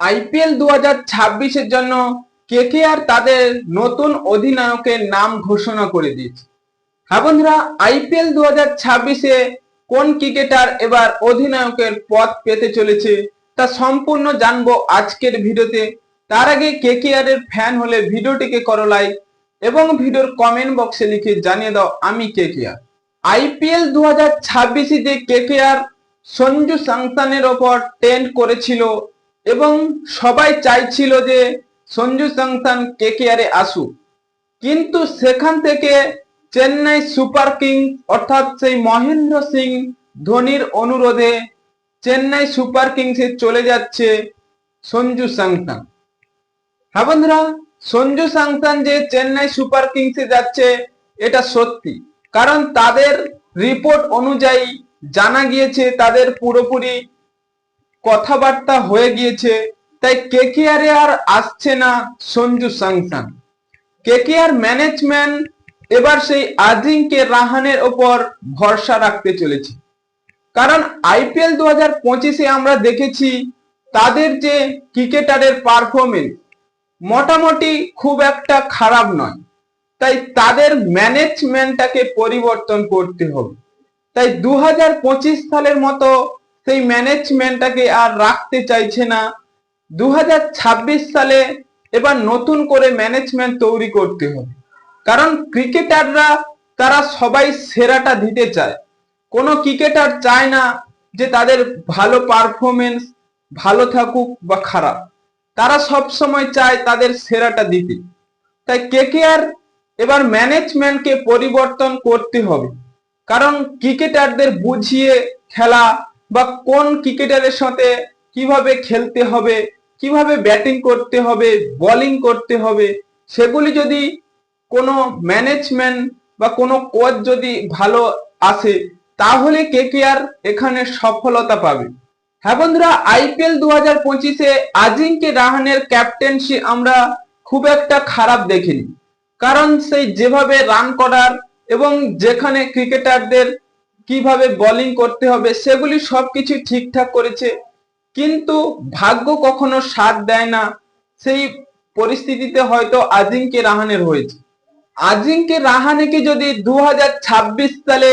IPL 2026-এর জন্য KKR তাদের নতুন অধিনায়কের নাম ঘোষণা করে দিয়েছে। হ্যাঁ বন্ধুরা, আইপিএল 2026-এ কোন ক্রিকেটার এবার অধিনায়কের পদ পেতে চলেছে তা সম্পূর্ণ জানবো আজকের ভিডিওতে। তার আগে কেকেআর এর ফ্যান হলে ভিডিওটিকে করো লাইক এবং ভিডিওর কমেন্ট বক্সে লিখে জানিয়ে দাও আমি কেকেআর। আইপিএল 2026-এ যে কেকেআর সঞ্জু স্যামসনের ওপর ট্রেন্ড করেছিল এবং সবাই চাইছিল যে সঞ্জু স্যামসন কেকেআরে আসুক, কিন্তু সেখান থেকে চেন্নাই সুপার কিংস অর্থাৎ সেই মহেন্দ্র সিং ধোনির অনুরোধে চেন্নাই সুপার কিংসে চলে যাচ্ছে সঞ্জু স্যামসন। হ্যাঁ বন্ধুরা, সঞ্জু স্যামসন যে চেন্নাই সুপার কিংসে যাচ্ছে এটা সত্যি, কারণ তাদের রিপোর্ট অনুযায়ী জানা গিয়েছে তাদের পুরোপুরি কথাবার্তা হয়ে গিয়েছে, তাই কেকেআর আর আসছে না সঞ্জু স্যামসন। কেকেআর ম্যানেজমেন্ট এবার সেই আজিঙ্কে রাহানের ওপর ভরসা রাখতে চলেছে, কারণ আইপিএল 2025-এ আমরা দেখেছি তাদের যে ক্রিকেটারের পারফরমেন্স মোটামুটি খুব একটা খারাপ নয়, তাই তাদের ম্যানেজমেন্টটাকে পরিবর্তন করতে হবে। তাই 2025 সালের মতো সেই ম্যানেজমেন্টটাকে আর রাখতে চাইছে না। 2026 সালে এবার নতুন করে ম্যানেজমেন্ট তৈরি করতে হবে, কারণ ক্রিকেটাররা তারা সবাই সেরাটা দিতে চায়। কোনো ক্রিকেটার চায় না যে তাদের ভালো পারফরমেন্স ভালো থাকুক বা খারাপ, তারা সব সময় চায় তাদের সেরাটা দিতে। তাই কেকেআর এবার ম্যানেজমেন্টকে পরিবর্তন করতে হবে, কারণ ক্রিকেটারদের বুঝিয়ে খেলা বা কোন ক্রিকেটারের সাথে কিভাবে খেলতে হবে, কিভাবে ব্যাটিং করতে হবে, বোলিং করতে হবে, সেগুলি যদি কোনো ম্যানেজমেন্ট বা কোনো কোচ যদি ভালো আসে তাহলে কেকেআর এখানে সফলতা পাবে। হ্যাঁ বন্ধুরা, আইপিএল 2025-এ আজিঙ্কে রাহানের ক্যাপ্টেন্সি আমরা খুব একটা খারাপ দেখিনি, কারণ সেই যেভাবে রান করার এবং যেখানে ক্রিকেটারদের কিভাবে বোলিং করতে হবে সেগুলি সবকিছু ঠিকঠাক করেছে, কিন্তু ভাগ্য কখনো সাথ দেয় না। সেই পরিস্থিতিতে হয়তো আজিঙ্কে রাহানের হয়েছে। আজিঙ্কে রাহানেকে যদি 2026 সালে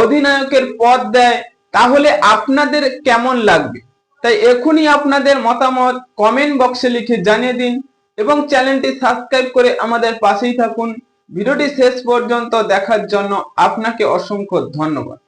অধিনায়কের পদ দেয় তাহলে আপনাদের কেমন লাগবে? তাই এখনই আপনাদের মতামত কমেন্ট বক্সে লিখে জানিয়ে দিন এবং চ্যানেলটি সাবস্ক্রাইব করে আমাদের পাশেই থাকুন। ভিডিওটি শেষ পর্যন্ত দেখার জন্য আপনাকে অসংখ্য ধন্যবাদ।